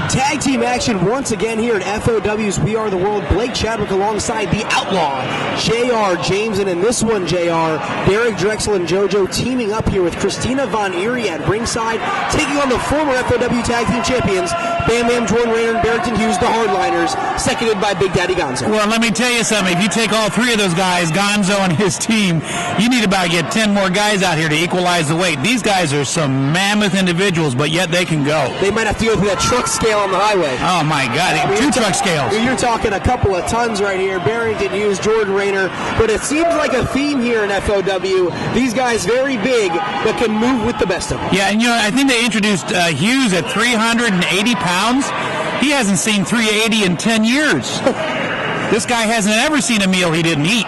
Tag team action once again here at FOW's We Are the World. Blake Chadwick alongside the Outlaw, JR Jameson, and this one, JR, Derek Drexl and JoJo teaming up here with Christina Von Eerie at ringside, taking on the former FOW Tag Team Champions, Bam Bam, Jordan Rayner, and Barrington Hughes, the Hardliners, seconded by Big Daddy Gonzo. Well, let me tell you something. If you take all three of those guys, Gonzo and his team, you need about to get 10 more guys out here to equalize the weight. These guys are some mammoth individuals, but yet they can go. They might have to go through that truck scale on the highway. Oh, my God. Two truck scales. You're talking a couple of tons right here. Barrington Hughes, Jordan Rayner. But it seems like a theme here in FOW. These guys very big, but can move with the best of them. Yeah, and I think they introduced Hughes at 380 pounds. He hasn't seen 380 in 10 years. This guy hasn't ever seen a meal he didn't eat.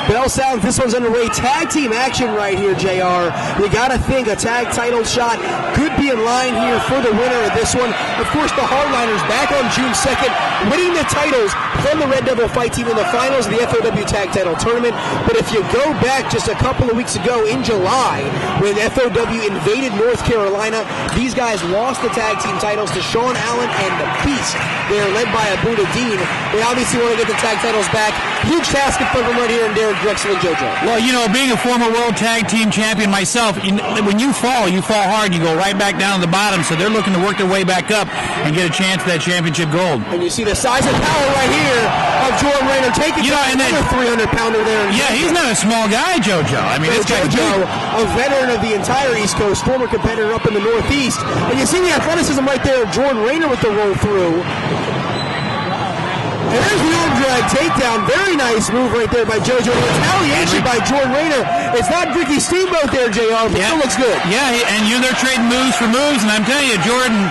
Bell sounds, this one's underway. Tag team action right here, JR. You got to think a tag title shot could be in line here for the winner of this one. Of course, the Hardliners back on June 2nd, winning the titles from the Red Devil Fight Team in the finals of the FOW Tag Title Tournament. But if you go back just a couple of weeks ago in July, when FOW invaded North Carolina, these guys lost the tag team titles to Sean Allen and the Beast. They are led by Abuda Dean. They obviously want to get the tag titles back. Huge task in front of them right here in Derek Drexl and JoJo. Well, being a former World Tag Team Champion myself, when you fall hard, you go right back down to the bottom, so they're looking to work their way back up and get a chance at that championship gold. And you see the size and power right here of Jordan Rayner taking down another 300-pounder there. Yeah, he's not a small guy, JoJo. I mean, this guy's JoJo, a veteran of the entire East Coast, former competitor up in the Northeast. And you see the athleticism right there of Jordan Rayner with the roll through. And there's the arm drag takedown. Very nice move right there by JoJo. Retaliation by Jordan Rayner. It's not Ricky Steamboat there, JR, but still looks good. Yeah, and they're trading moves for moves, and I'm telling you, Jordan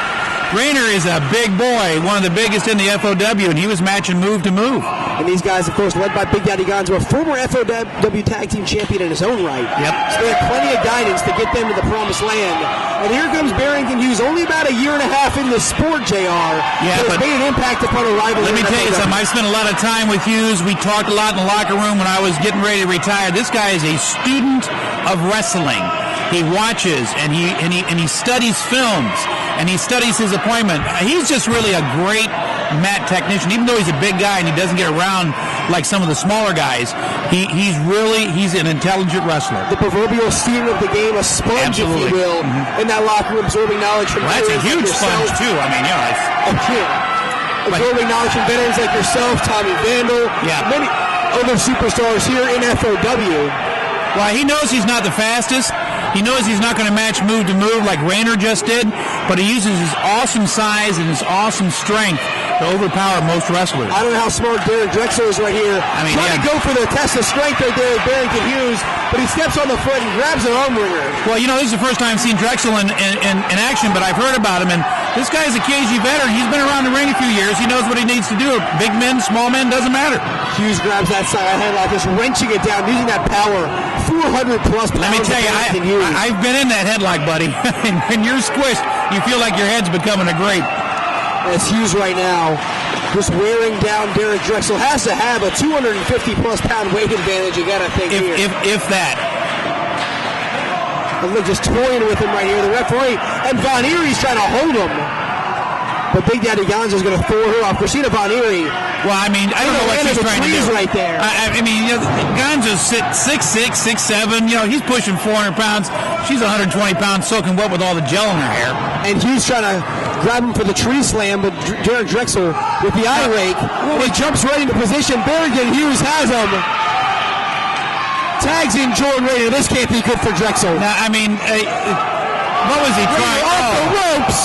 Rayner is a big boy, one of the biggest in the FOW, and he was matching move to move. And these guys, of course, led by Big Daddy Gonzo, a former FOW Tag Team Champion in his own right. Yep. So they have plenty of guidance to get them to the promised land. And here comes Barrington Hughes, only about a year and a half in the sport, JR. Yeah, but made an impact upon a rival. Let me tell you something. I spent a lot of time with Hughes. We talked a lot in the locker room when I was getting ready to retire. This guy is a student of wrestling. He watches and he studies films and he studies his appointment. He's just really a great mat technician. Even though he's a big guy and he doesn't get around like some of the smaller guys, he's an intelligent wrestler. The proverbial student of the game, a sponge, if you will, in that locker room, absorbing knowledge from that's a huge sponge too. I mean, absorbing knowledge from veterans like yourself, Tommy Vandal, many other superstars here in FOW. Well, he knows he's not the fastest. He knows he's not going to match move to move like Rayner just did, but he uses his awesome size and his awesome strength to overpower most wrestlers. I don't know how smart Derek Drexl is right here. Trying to go for the test of strength right there with Barrington Hughes, but he steps on the foot and grabs an arm wringer. Well, this is the first time I've seen Drexl in action, but I've heard about him, and this guy's a KG veteran. He's been around the ring a few years. He knows what he needs to do. Big men, small men, doesn't matter. Hughes grabs that side headlock, just wrenching it down, using that power. 400-plus pounds. Let me tell you, I've been in that headlock, buddy. And when you're squished, you feel like your head's becoming a grape. As Hughes right now, just wearing down Derek Drexl, has to have a 250-plus pound weight advantage, you got to think here. If that. And look, just toying with him right here. The referee, and Von Eerie's trying to hold him. But Big Daddy Gonzo's going to throw her off. Christina Von Eerie. Well, I mean, I don't know what she's trying to do. Right there. I mean, Gonzo's 6'6", 6'7". He's pushing 400 pounds. She's 120 pounds, soaking wet with all the gel in her hair. And Hughes trying to grab him for the tree slam, but Derek Drexl with the eye rake. He jumps right into position. Barrington Hughes has him. Tags in Jordan Rayner. This can't be good for Drexl. Now, I mean, what was he trying? Off the ropes.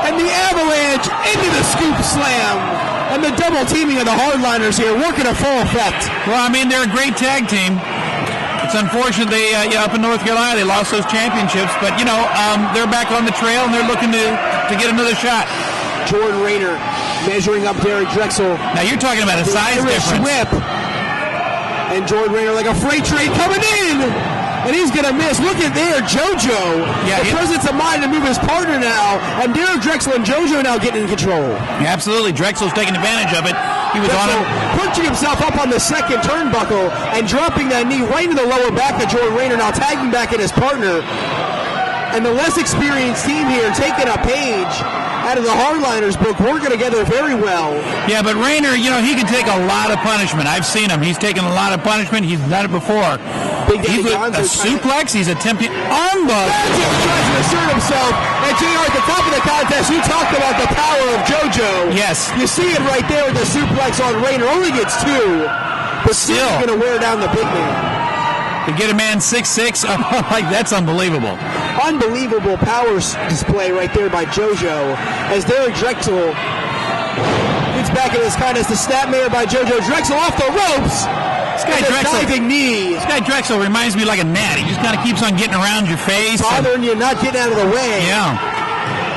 And the avalanche into the scoop slam. And the double teaming of the Hardliners here, working a full effect. Well, I mean, they're a great tag team. It's unfortunate they, up in North Carolina, they lost those championships. But, they're back on the trail, and they're looking to get another shot. Jordan Rayner measuring up Derek Drexl. Now, you're talking about a size difference. Whip. And Jordan Rayner like a freight train coming in. And he's going to miss. Look at there, JoJo. Yeah, the presence of mind to move his partner now. And Derek Drexl and JoJo now getting in control. Yeah, absolutely. Drexl's taking advantage of it. He was on him. Punching himself up on the second turnbuckle and dropping that knee right into the lower back of Jordan Rayner, now tagging back at his partner. And the less experienced team here taking a page out of the Hardliners book, working together very well. Yeah, but Rayner, he can take a lot of punishment. I've seen him. He's taken a lot of punishment. He's done it before. He's a suplex. He's attempting unbug. Tries to assert himself. And JR, at the top of the contest, you talked about the power of JoJo. Yes. You see it right there with the suplex on Rayner. Only gets 2. But still going to wear down the big man. To get a man 6'6", that's unbelievable. Unbelievable power display right there by JoJo. As Derek Drexl gets back in this contest, the snapmare by JoJo. Drexl off the ropes. This guy Drexl, diving knee. This guy Drexl reminds me like a gnat. He just kind of keeps on getting around your face. Bothering you, not getting out of the way. Yeah.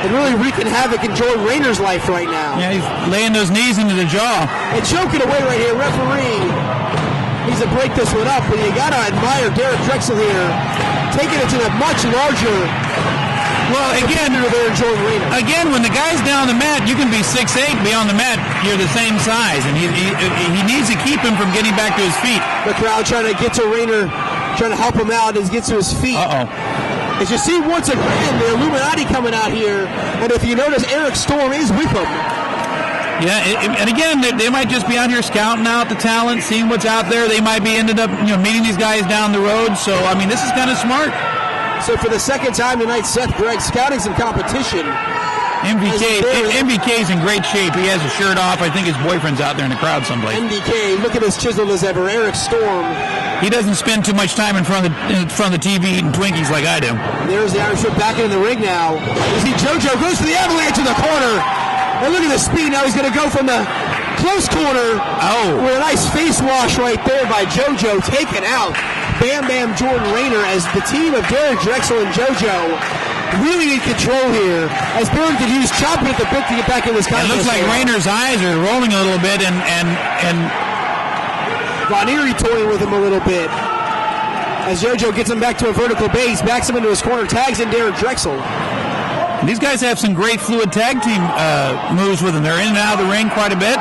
And really wreaking havoc in Jordan Rayner's life right now. Yeah, he's laying those knees into the jaw. And choking away right here. Referee needs to break this one up, but you got to admire Derek Drexl here, taking it to the much larger. Well, again, when the guy's down the mat, you can be 6'8", be on the mat, you're the same size, and he needs to keep him from getting back to his feet. The crowd trying to get to Rayner, trying to help him out as he gets to his feet. As you see once again, the Illuminati coming out here, and if you notice, Eric Storm is with him. Yeah, and again, they might just be out here scouting out the talent, seeing what's out there. They might be ended up, meeting these guys down the road. So, this is kind of smart. So for the second time tonight, Seth Gregg scouting some competition. MBK's in great shape. He has his shirt off. I think his boyfriend's out there in the crowd someplace. MBK, look at as chiseled as ever. Eric Storm. He doesn't spend too much time in front of the TV eating Twinkies like I do. There's the Irishman back in the ring now. You see JoJo goes for the avalanche in the corner. And look at the speed. Now he's going to go from the close corner with a nice face wash right there by JoJo, taken out. Bam Bam Jordan Rayner as the team of Derek Drexl and JoJo really in control here. As Barrington Hughes chopping at the bit to get back in this contest. It looks like Rayner's eyes are rolling a little bit, and Von Eerie toying with him a little bit. As JoJo gets him back to a vertical base, backs him into his corner, tags in Derek Drexl. These guys have some great fluid tag team moves with them. They're in and out of the ring quite a bit,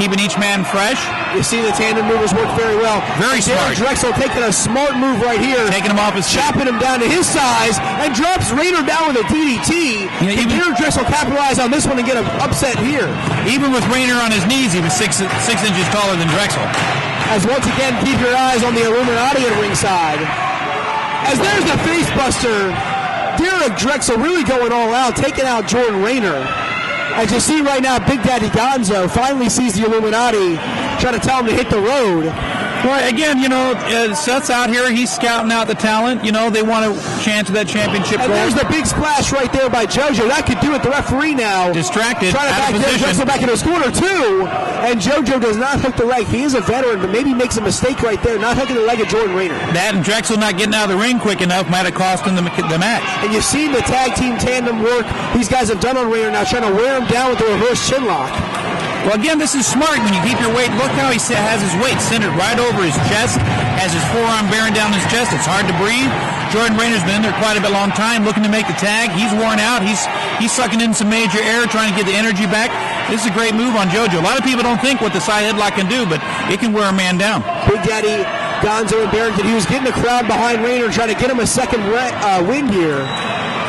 keeping each man fresh. You see the tandem movers work very well. Very smart. Derek Drexl taking a smart move right here. Taking him off his chopping him down to his size and drops Rayner down with a DDT. Can Derek Drexl capitalize on this one and get him upset here? Even with Rayner on his knees, he was six inches taller than Drexl. As once again, keep your eyes on the Illuminati at ringside. As there's the face buster. Derek Drexl really going all out, taking out Jordan Rayner. As you see right now, Big Daddy Gonzo finally sees the Illuminati, trying to tell him to hit the road. Well, again, Seth's out here. He's scouting out the talent. They want a chance at that championship goal. And there's the big splash right there by JoJo. That could do it. The referee now. Distracted. Trying to back Derek Drexl back in his corner, too. And JoJo does not hook the leg. He is a veteran, but maybe makes a mistake right there, not hooking the leg of Jordan Rayner. That and Drexl not getting out of the ring quick enough might have cost him the match. And you've seen the tag team tandem work these guys have done on Rayner now, trying to wear him down with the reverse chin lock. Well, again, this is smart when you keep your weight. Look how he has his weight centered right over his chest, has his forearm bearing down his chest. It's hard to breathe. Jordan Rayner's been in there quite a bit long time looking to make the tag. He's worn out. He's sucking in some major air, trying to get the energy back. This is a great move on JoJo. A lot of people don't think what the side headlock can do, but it can wear a man down. Big Daddy Gonzo and Barrington Hughes getting the crowd behind Rayner, trying to get him a second win here.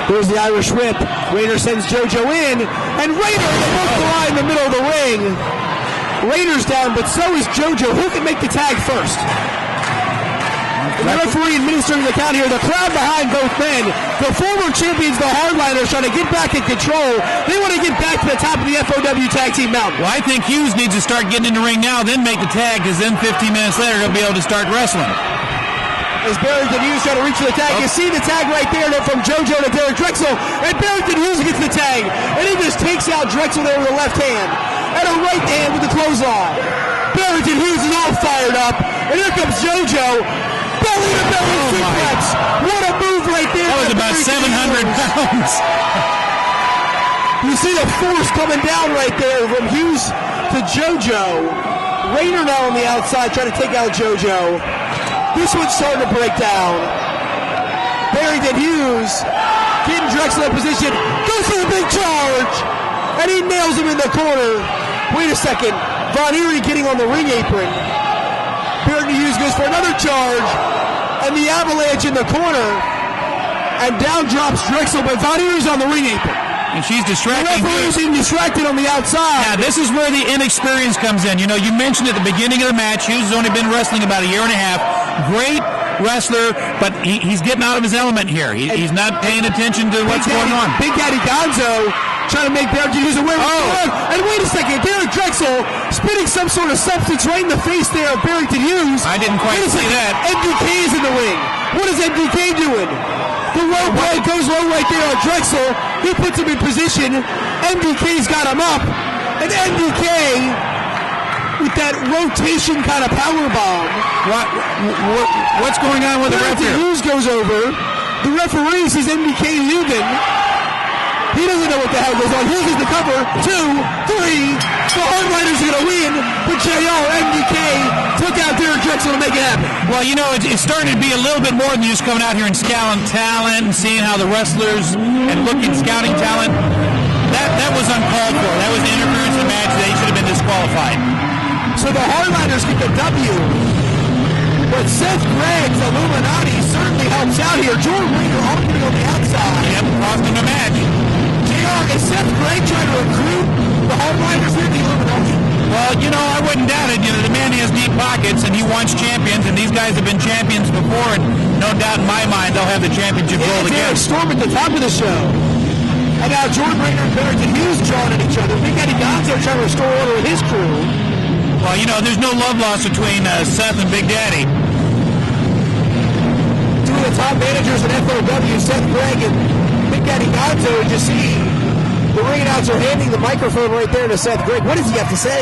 There's the Irish whip. Rayner sends JoJo in, and Rayner both lie in the middle of the ring. Rayner's down, but so is JoJo. Who can make the tag first? The referee administering the count here. The crowd behind both men. The former champions, the Hardliners, trying to get back in control. They want to get back to the top of the FOW Tag Team Mountain. Well, I think Hughes needs to start getting in the ring now, then make the tag, because then 15 minutes later he'll be able to start wrestling. As Barrington Hughes trying to reach for the tag. You see the tag right there from JoJo to Derek Drexl. And Barrington Hughes gets the tag. And he just takes out Drexl there with a left hand. And a right hand with the clothesline. Barrington Hughes is all fired up. And here comes JoJo. Belly to belly suplex. What a move right there. That was about 700 pounds. You see the force coming down right there from Hughes to JoJo. Rayner now on the outside trying to take out JoJo. This one's starting to break down. Barrington Hughes getting Drexl in position. Goes for the big charge. And he nails him in the corner. Wait a second. Von Eerie getting on the ring apron. Barrington Hughes goes for another charge. And the avalanche in the corner. And down drops Drexl, but Von Eerie's on the ring apron. And she's The distracting. referee's being distracted on the outside. Now, this is where the inexperience comes in. You know, you mentioned at the beginning of the match, Hughes has only been wrestling about a year and a half. Great wrestler, but he's getting out of his element here. He's not paying attention to what's going on. Big Daddy Gonzo trying to make Barrington Hughes aware. And wait a second, Derek Drexel spitting some sort of substance right in the face there of Barrington Hughes. I didn't quite see that. MDK is in the ring. What is MDK doing? The low blow goes low right there on Drexel. He puts him in position. MDK's got him up. And MDK, with that rotation kind of power bomb. What's going on with the referee? Hughes goes over. The referee sees MDK leaving. He doesn't know what the hell goes on. Hughes is the cover. 2, 3. The Hardliners are going to win. But JR, MDK took out Derek Drexel to make it happen. Well, you know, it's starting to be a little bit more than just coming out here and scouting talent and seeing how the wrestlers and looking, scouting talent. That was uncalled for. That was interference in the match. They should have been disqualified. So the Hardliners get the W. But Seth Gregg's Illuminati certainly helps out here. Jordan Reader arguing on the outside. Yep, costing the match. JR, is Seth Gregg trying to recruit the Hardliners here, the Illuminati? Well, you know, I wouldn't doubt it. You know, the man has deep pockets, and he wants champions, and these guys have been champions before, and no doubt in my mind they'll have the championship gold again. Derek Storm at the top of the show. And now Jordan Reader and Barrington Hughes drawing at each other. Big Daddy Gonzo trying to restore order with his crew. Well, you know, there's no love lost between Seth and Big Daddy. Two of the top managers in FOW, Seth Gregg and Big Daddy Gonzo. You just see the ring announcer handing the microphone right there to Seth Gregg. What does he have to say?